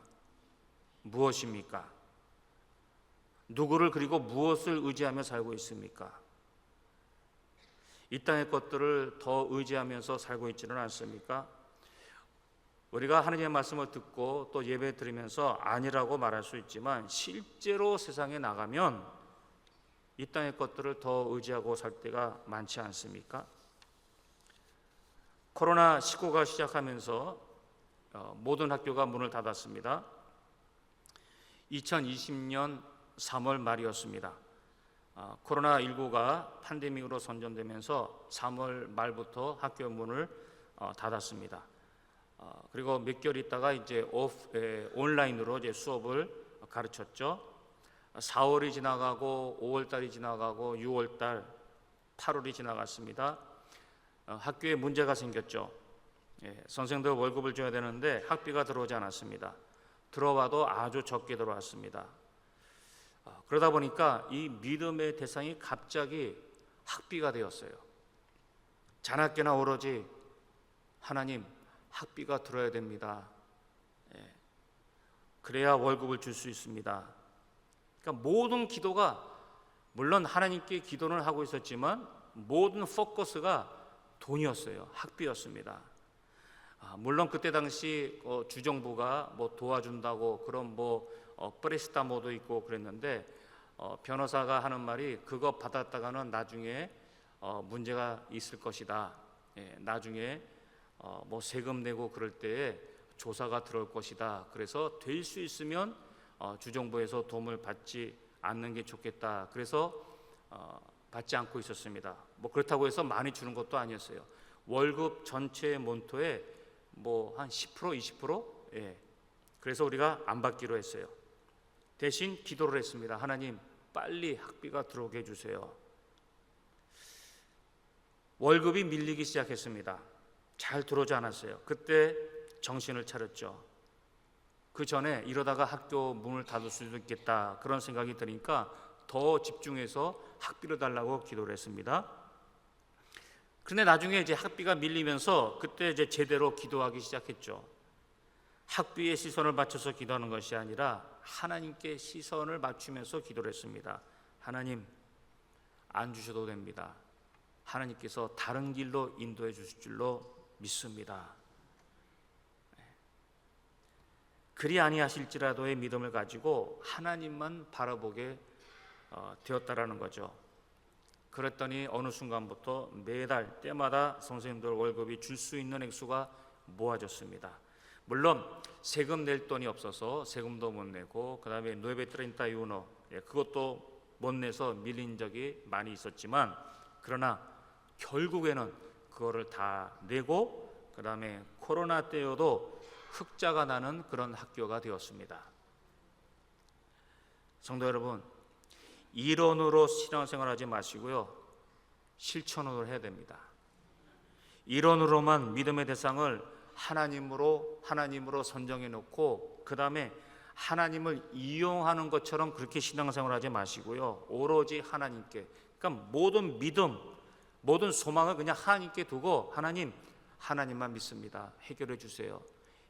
무엇입니까? 누구를, 그리고 무엇을 의지하며 살고 있습니까? 이 땅의 것들을 더 의지하면서 살고 있지는 않습니까? 우리가 하나님의 말씀을 듣고 또 예배 드리면서 아니라고 말할 수 있지만 실제로 세상에 나가면 이 땅의 것들을 더 의지하고 살 때가 많지 않습니까? 코로나19가 시작하면서 모든 학교가 문을 닫았습니다. 2020년 3월 말이었습니다. 코로나19가 팬데믹으로 선전되면서 3월 말부터 학교 문을 닫았습니다. 그리고 몇 개월 있다가 이제 온라인으로 이제 수업을 가르쳤죠. 4월이 지나가고 5월달이 지나가고 6월달, 8월이 지나갔습니다. 학교에 문제가 생겼죠. 선생들 월급을 줘야 되는데 학비가 들어오지 않았습니다. 들어와도 아주 적게 들어왔습니다. 그러다 보니까 이 믿음의 대상이 갑자기 학비가 되었어요. 자나깨나 오로지 하나님, 학비가 들어야 됩니다. 그래야 월급을 줄 수 있습니다. 그러니까 모든 기도가, 물론 하나님께 기도를 하고 있었지만 모든 포커스가 돈이었어요. 학비였습니다. 물론 그때 당시 주정부가 뭐 도와준다고 그런 프레스타모도 있고 그랬는데 변호사가 하는 말이 그거 받았다가는 나중에 문제가 있을 것이다. 나중에 뭐 세금 내고 그럴 때에 조사가 들어올 것이다. 그래서 될 수 있으면 주정부에서 도움을 받지 않는 게 좋겠다. 그래서 받지 않고 있었습니다. 뭐 그렇다고 해서 많이 주는 것도 아니었어요. 월급 전체의 몬토에 뭐 한 10%, 20%? 그래서 우리가 안 받기로 했어요. 대신 기도를 했습니다. 하나님, 빨리 학비가 들어오게 해주세요. 월급이 밀리기 시작했습니다. 잘 들어오지 않았어요. 그때 정신을 차렸죠. 그 전에 이러다가 학교 문을 닫을 수도 있겠다, 그런 생각이 드니까 더 집중해서 학비를 달라고 기도를 했습니다. 그런데 나중에 이제 학비가 밀리면서 그때 이제 제대로 기도하기 시작했죠. 학비에 시선을 맞춰서 기도하는 것이 아니라 하나님께 시선을 맞추면서 기도를 했습니다. 하나님, 안 주셔도 됩니다. 하나님께서 다른 길로 인도해 주실 줄로 믿습니다. 그리 아니하실지라도의 믿음을 가지고 하나님만 바라보게 되었다라는 거죠. 그랬더니 어느 순간부터 매달 때마다 선생님들 월급이 줄 수 있는 액수가 모아졌습니다. 물론 세금 낼 돈이 없어서 세금도 못 내고, 그 다음에 누에베 트렌타 유노, 그것도 못 내서 밀린 적이 많이 있었지만, 그러나 결국에는 그거를 다 내고, 그 다음에 코로나 때여도 흑자가 나는 그런 학교가 되었습니다. 성도 여러분, 이론으로 신앙생활하지 마시고요, 실천으로 해야 됩니다. 이론으로만 믿음의 대상을 하나님으로 선정해 놓고 그 다음에 하나님을 이용하는 것처럼 그렇게 신앙생활하지 마시고요, 오로지 하나님께, 그러니까 모든 믿음, 모든 소망을 그냥 하나님께 두고 하나님만 믿습니다. 해결해 주세요.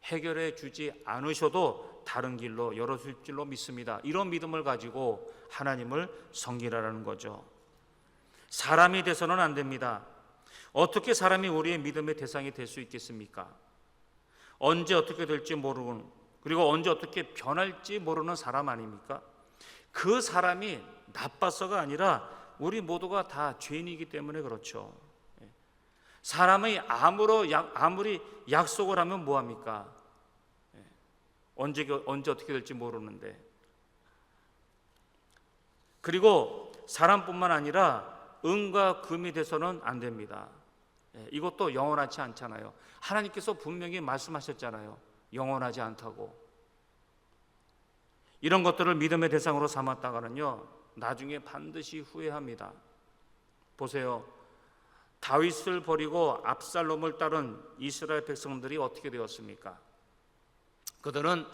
해결해 주지 않으셔도 다른 길로 열어줄 줄로 믿습니다. 이런 믿음을 가지고 하나님을 섬기라는 거죠. 사람이 돼서는 안 됩니다. 어떻게 사람이 우리의 믿음의 대상이 될 수 있겠습니까? 언제 어떻게 될지 모르고, 그리고 언제 어떻게 변할지 모르는 사람 아닙니까? 그 사람이 나빠서가 아니라 우리 모두가 다 죄인이기 때문에 그렇죠. 사람이 아무리 약속을 하면 뭐합니까? 언제 어떻게 될지 모르는데. 그리고 사람뿐만 아니라 은과 금이 돼서는 안 됩니다. 이것도 영원하지 않잖아요. 하나님께서 분명히 말씀하셨잖아요. 영원하지 않다고. 이런 것들을 믿음의 대상으로 삼았다가는요, 나중에 반드시 후회합니다. 보세요. 다윗을 버리고 압살롬을 따른 이스라엘 백성들이 어떻게 되었습니까? 그들은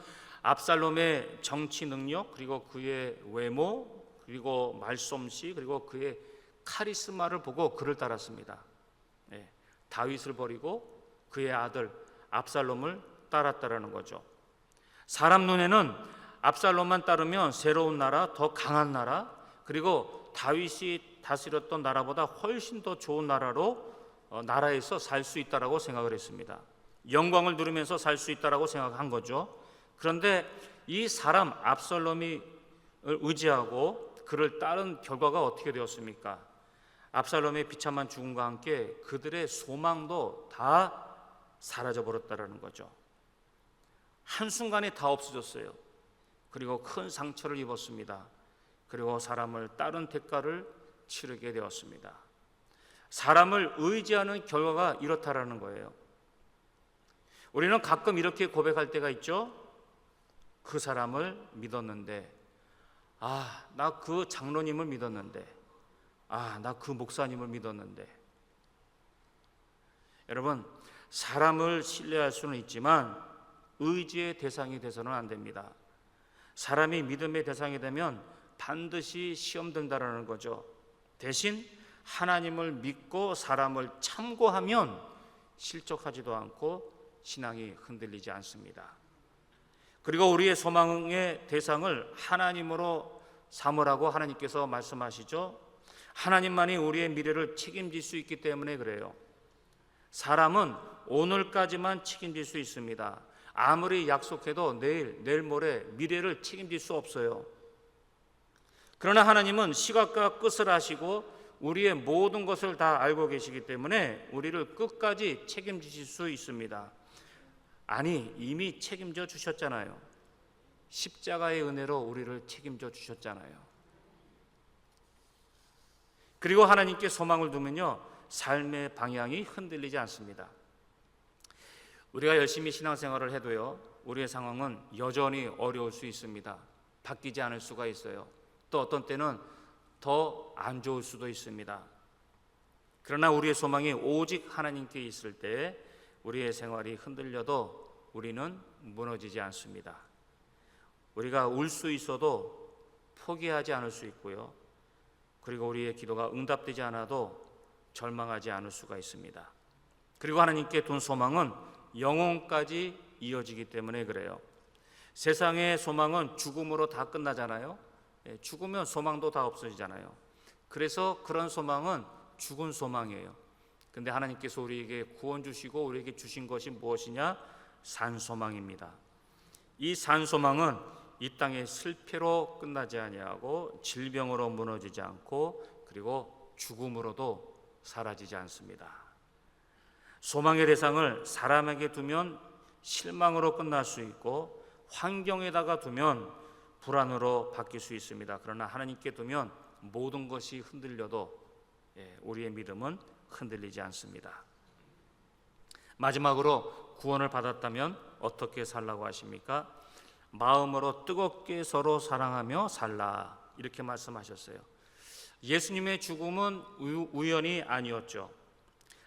압살롬의 정치 능력, 그리고 그의 외모, 그리고 말솜씨, 그리고 그의 카리스마를 보고 그를 따랐습니다. 다윗을 버리고 그의 아들 압살롬을 따랐다라는 거죠. 사람 눈에는 압살롬만 따르면 새로운 나라, 더 강한 나라, 그리고 다윗이 다스렸던 나라보다 훨씬 더 좋은 나라에서 살 수 있다라고 생각을 했습니다. 영광을 누리면서 살 수 있다라고 생각한 거죠. 그런데 이 사람 압살롬이 의지하고 그를 따른 결과가 어떻게 되었습니까? 압살롬의 비참한 죽음과 함께 그들의 소망도 다 사라져 버렸다라는 거죠. 한순간에 다 없어졌어요. 그리고 큰 상처를 입었습니다. 그리고 사람을 따른 대가를 치르게 되었습니다. 사람을 의지하는 결과가 이렇다라는 거예요. 우리는 가끔 이렇게 고백할 때가 있죠. 그 사람을 믿었는데, 나 그 장로님을 믿었는데, 나 그 목사님을 믿었는데. 여러분, 사람을 신뢰할 수는 있지만 의지의 대상이 돼서는 안 됩니다. 사람이 믿음의 대상이 되면 반드시 시험 든다라는 거죠. 대신 하나님을 믿고 사람을 참고하면 실족하지도 않고 신앙이 흔들리지 않습니다. 그리고 우리의 소망의 대상을 하나님으로 삼으라고 하나님께서 말씀하시죠. 하나님만이 우리의 미래를 책임질 수 있기 때문에 그래요. 사람은 오늘까지만 책임질 수 있습니다. 아무리 약속해도 내일 모레 미래를 책임질 수 없어요. 그러나 하나님은 시각과 끝을 아시고 우리의 모든 것을 다 알고 계시기 때문에 우리를 끝까지 책임지실 수 있습니다. 아니, 이미 책임져 주셨잖아요. 십자가의 은혜로 우리를 책임져 주셨잖아요. 그리고 하나님께 소망을 두면요, 삶의 방향이 흔들리지 않습니다. 우리가 열심히 신앙생활을 해도요, 우리의 상황은 여전히 어려울 수 있습니다. 바뀌지 않을 수가 있어요. 또 어떤 때는 더 안 좋을 수도 있습니다. 그러나 우리의 소망이 오직 하나님께 있을 때 우리의 생활이 흔들려도 우리는 무너지지 않습니다. 우리가 울 수 있어도 포기하지 않을 수 있고요. 그리고 우리의 기도가 응답되지 않아도 절망하지 않을 수가 있습니다. 그리고 하나님께 둔 소망은 영혼까지 이어지기 때문에 그래요. 세상의 소망은 죽음으로 다 끝나잖아요. 죽으면 소망도 다 없어지잖아요. 그래서 그런 소망은 죽은 소망이에요. 근데 하나님께서 우리에게 구원 주시고 우리에게 주신 것이 무엇이냐? 산소망입니다. 이 산소망은 이 땅의 실패로 끝나지 아니하고 질병으로 무너지지 않고 그리고 죽음으로도 사라지지 않습니다. 소망의 대상을 사람에게 두면 실망으로 끝날 수 있고 환경에다가 두면 불안으로 바뀔 수 있습니다. 그러나 하나님께 두면 모든 것이 흔들려도 우리의 믿음은 흔들리지 않습니다. 마지막으로 구원을 받았다면 어떻게 살라고 하십니까? 마음으로 뜨겁게 서로 사랑하며 살라, 이렇게 말씀하셨어요. 예수님의 죽음은 우연이 아니었죠.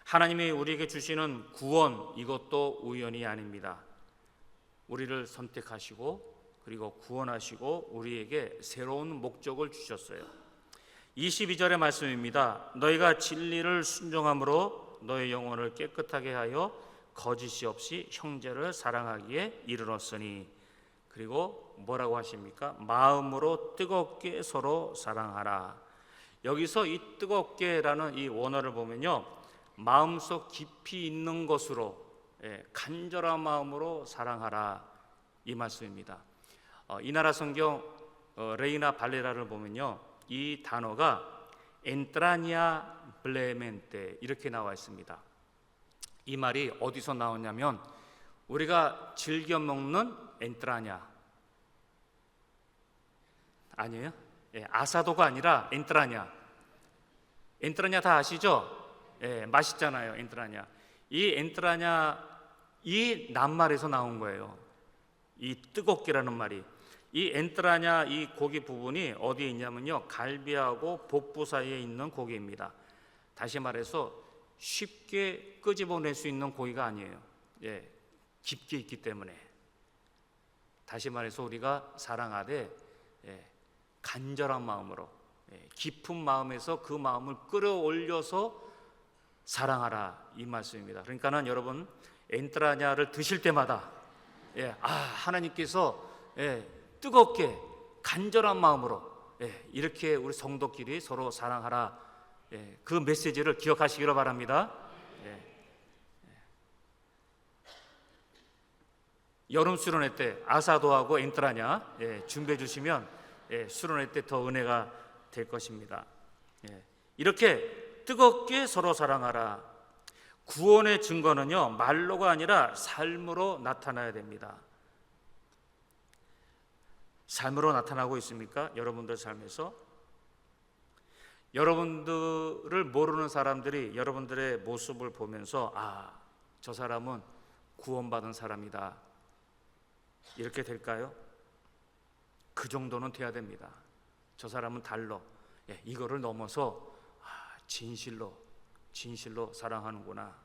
하나님이 우리에게 주시는 구원, 이것도 우연이 아닙니다. 우리를 선택하시고 그리고 구원하시고 우리에게 새로운 목적을 주셨어요. 22절의 말씀입니다. 너희가 진리를 순종함으로 너희 영혼을 깨끗하게 하여 거짓이 없이 형제를 사랑하기에 이르렀으니. 그리고 뭐라고 하십니까? 마음으로 뜨겁게 서로 사랑하라. 여기서 이 뜨겁게라는 이 원어를 보면요, 마음속 깊이 있는 것으로, 간절한 마음으로 사랑하라, 이 말씀입니다. 이 나라 성경 레이나 발레라를 보면요, 이 단어가 엔트라니아 블레멘테 이렇게 나와 있습니다. 이 말이 어디서 나오냐면 우리가 즐겨 먹는 엔트라냐, 아니에요? 아사도가 아니라 엔트라냐. 엔트라냐 다 아시죠? 맛있잖아요, 엔트라냐. 이 엔트라냐, 이 낱말에서 나온 거예요. 이 뜨겁게라는 말이. 이 엔트라냐, 이 고기 부분이 어디에 있냐면요, 갈비하고 복부 사이에 있는 고기입니다. 다시 말해서 쉽게 끄집어낼 수 있는 고기가 아니에요. 깊게 있기 때문에. 다시 말해서 우리가 사랑하되 간절한 마음으로, 깊은 마음에서 그 마음을 끌어올려서 사랑하라, 이 말씀입니다. 그러니까는 여러분, 엔트라냐를 드실 때마다 하나님께서 뜨겁게 간절한 마음으로 이렇게 우리 성도끼리 서로 사랑하라, 그 메시지를 기억하시기를 바랍니다. 여름 수련회 때 아사도하고 엔트라냐 준비해 주시면 수련회 때 더 은혜가 될 것입니다. 예. 이렇게 뜨겁게 서로 사랑하라. 구원의 증거는요, 말로가 아니라 삶으로 나타나야 됩니다. 삶으로 나타나고 있습니까? 여러분들 삶에서? 여러분들을 모르는 사람들이 여러분들의 모습을 보면서 저 사람은 구원받은 사람이다, 이렇게 될까요? 그 정도는 돼야 됩니다. 저 사람은 달러. 이거를 넘어서 진실로 사랑하는구나.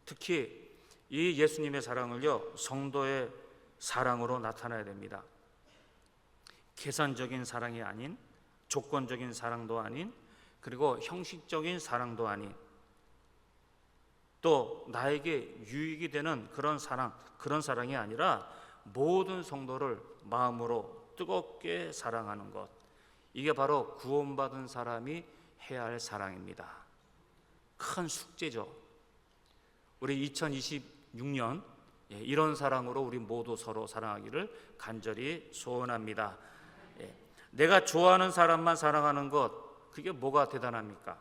특히 이 예수님의 사랑을요, 성도의 사랑으로 나타나야 됩니다. 계산적인 사랑이 아닌, 조건적인 사랑도 아닌, 그리고 형식적인 사랑도 아닌, 또 나에게 유익이 되는 그런 사랑이 아니라 모든 성도를 마음으로 뜨겁게 사랑하는 것, 이게 바로 구원받은 사람이 해야 할 사랑입니다. 큰 숙제죠. 우리 2026년 이런 사랑으로 우리 모두 서로 사랑하기를 간절히 소원합니다. 내가 좋아하는 사람만 사랑하는 것, 그게 뭐가 대단합니까?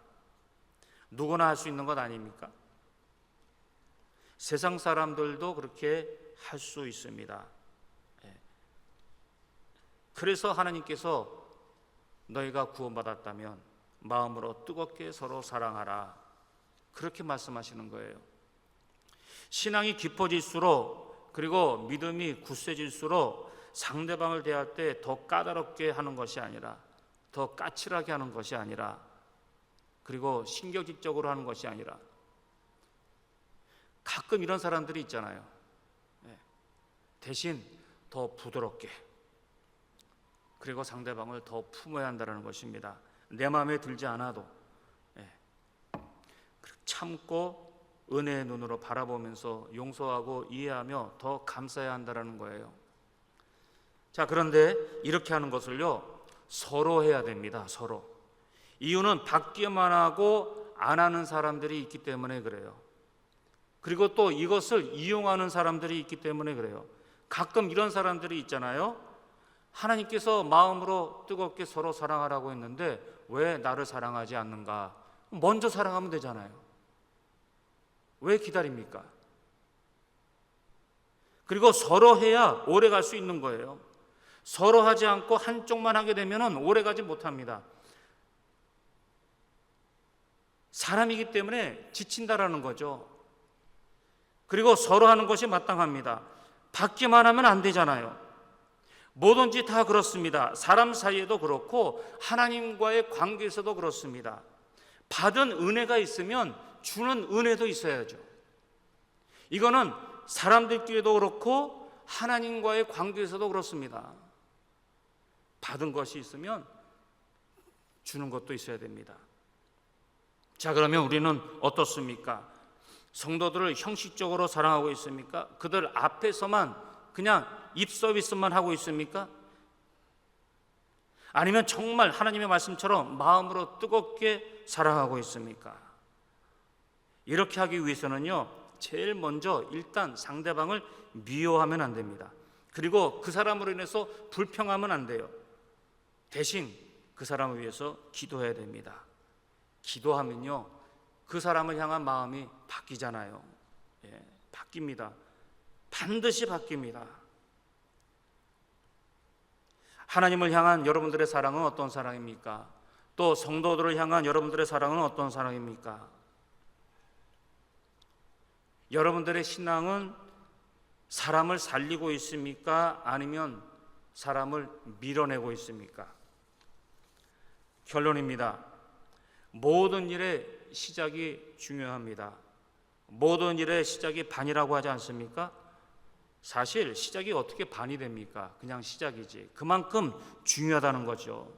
누구나 할 수 있는 것 아닙니까? 세상 사람들도 그렇게 할 수 있습니다. 그래서 하나님께서 너희가 구원받았다면 마음으로 뜨겁게 서로 사랑하라, 그렇게 말씀하시는 거예요. 신앙이 깊어질수록, 그리고 믿음이 굳세질수록 상대방을 대할 때 더 까다롭게 하는 것이 아니라, 더 까칠하게 하는 것이 아니라, 그리고 신경질적으로 하는 것이 아니라, 가끔 이런 사람들이 있잖아요. 대신 더 부드럽게, 그리고 상대방을 더 품어야 한다는 것입니다. 내 마음에 들지 않아도 참고 은혜의 눈으로 바라보면서 용서하고 이해하며 더 감싸야 한다는 거예요. 자, 그런데 이렇게 하는 것을요, 서로 해야 됩니다. 서로. 이유는 받기만 하고 안 하는 사람들이 있기 때문에 그래요. 그리고 또 이것을 이용하는 사람들이 있기 때문에 그래요. 가끔 이런 사람들이 있잖아요. 하나님께서 마음으로 뜨겁게 서로 사랑하라고 했는데 왜 나를 사랑하지 않는가? 먼저 사랑하면 되잖아요. 왜 기다립니까? 그리고 서로 해야 오래 갈 수 있는 거예요. 서로 하지 않고 한쪽만 하게 되면 오래 가지 못합니다. 사람이기 때문에 지친다라는 거죠. 그리고 서로 하는 것이 마땅합니다. 받기만 하면 안 되잖아요. 뭐든지 다 그렇습니다. 사람 사이에도 그렇고 하나님과의 관계에서도 그렇습니다. 받은 은혜가 있으면 주는 은혜도 있어야죠. 이거는 사람들끼리도 그렇고 하나님과의 관계에서도 그렇습니다. 받은 것이 있으면 주는 것도 있어야 됩니다. 자, 그러면 우리는 어떻습니까? 성도들을 형식적으로 사랑하고 있습니까? 그들 앞에서만 그냥 입 서비스만 하고 있습니까? 아니면 정말 하나님의 말씀처럼 마음으로 뜨겁게 사랑하고 있습니까? 이렇게 하기 위해서는요, 제일 먼저 일단 상대방을 미워하면 안 됩니다. 그리고 그 사람으로 인해서 불평하면 안 돼요. 대신 그 사람을 위해서 기도해야 됩니다. 기도하면요, 그 사람을 향한 마음이 바뀌잖아요. 바뀝니다. 반드시 바뀝니다. 하나님을 향한 여러분들의 사랑은 어떤 사랑입니까? 또 성도들을 향한 여러분들의 사랑은 어떤 사랑입니까? 여러분들의 신앙은 사람을 살리고 있습니까? 아니면 사람을 밀어내고 있습니까? 결론입니다. 모든 일의 시작이 중요합니다. 모든 일의 시작이 반이라고 하지 않습니까? 사실 시작이 어떻게 반이 됩니까? 그냥 시작이지. 그만큼 중요하다는 거죠.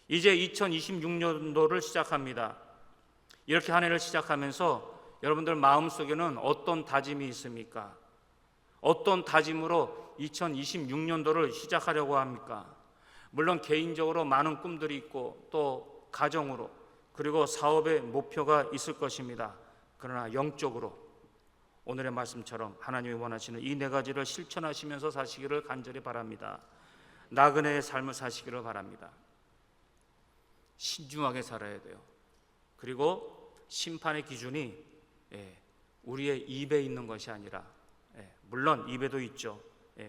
이제 2026년도를 시작합니다. 이렇게 한 해를 시작하면서 여러분들 마음속에는 어떤 다짐이 있습니까? 어떤 다짐으로 2026년도를 시작하려고 합니까? 물론 개인적으로 많은 꿈들이 있고 또 가정으로, 그리고 사업의 목표가 있을 것입니다. 그러나 영적으로 오늘의 말씀처럼 하나님이 원하시는 이 네 가지를 실천하시면서 사시기를 간절히 바랍니다. 나그네의 삶을 사시기를 바랍니다. 신중하게 살아야 돼요. 그리고 심판의 기준이 우리의 입에 있는 것이 아니라, 물론 입에도 있죠.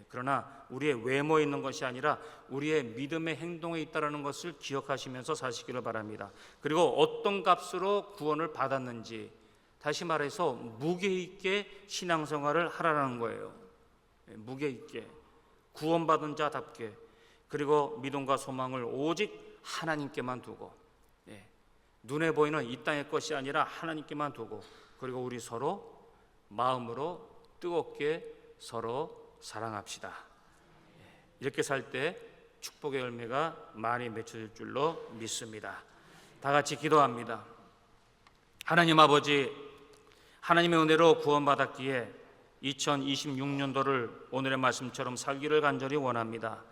그러나 우리의 외모에 있는 것이 아니라 우리의 믿음의 행동에 있다는 것을 기억하시면서 사시기를 바랍니다. 그리고 어떤 값으로 구원을 받았는지, 다시 말해서 무게 있게 신앙생활을 하라는 거예요. 무게 있게, 구원받은 자답게, 그리고 믿음과 소망을 오직 하나님께만 두고, 눈에 보이는 이 땅의 것이 아니라 하나님께만 두고, 그리고 우리 서로 마음으로 뜨겁게 서로 사랑합시다. 이렇게 살 때 축복의 열매가 많이 맺혀질 줄로 믿습니다. 다 같이 기도합니다. 하나님 아버지, 하나님의 은혜로 구원받았기에 2026년도를 오늘의 말씀처럼 살기를 간절히 원합니다.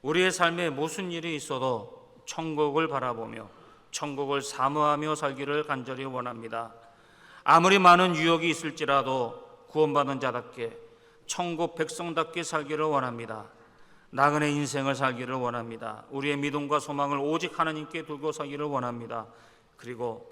우리의 삶에 무슨 일이 있어도 천국을 바라보며 천국을 사모하며 살기를 간절히 원합니다. 아무리 많은 유혹이 있을지라도 구원받은 자답게 천국 백성답게 살기를 원합니다. 나그네 인생을 살기를 원합니다. 우리의 믿음과 소망을 오직 하나님께 두고 살기를 원합니다. 그리고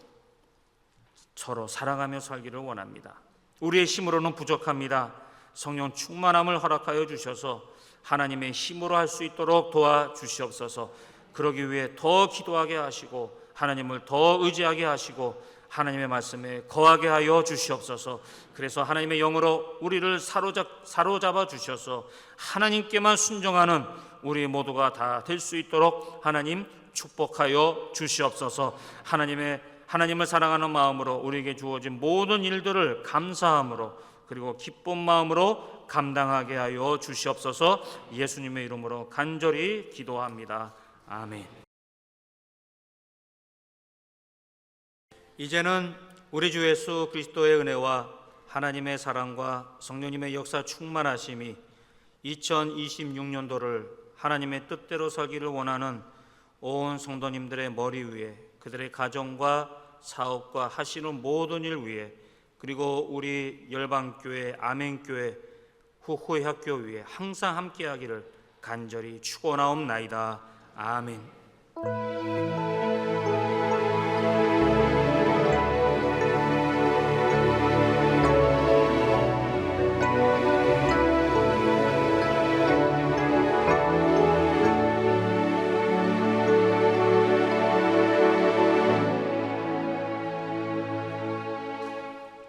서로 사랑하며 살기를 원합니다. 우리의 힘으로는 부족합니다. 성령 충만함을 허락하여 주셔서 하나님의 힘으로 할 수 있도록 도와주시옵소서. 그러기 위해 더 기도하게 하시고 하나님을 더 의지하게 하시고 하나님의 말씀에 거하게 하여 주시옵소서. 그래서 하나님의 영으로 우리를 사로잡아 주셔서 하나님께만 순종하는 우리 모두가 다 될 수 있도록 하나님 축복하여 주시옵소서. 하나님을 사랑하는 마음으로 우리에게 주어진 모든 일들을 감사함으로 그리고 기쁜 마음으로 감당하게 하여 주시옵소서. 예수님의 이름으로 간절히 기도합니다. 아멘. 이제는 우리 주 예수 그리스도의 은혜와 하나님의 사랑과 성령님의 역사 충만하심이 2026년도를 하나님의 뜻대로 살기를 원하는 온 성도님들의 머리 위에, 그들의 가정과 사업과 하시는 모든 일 위에, 그리고 우리 열방교회 아멘교회 후후의 학교 위에 항상 함께하기를 간절히 축원하옵나이다. 아멘.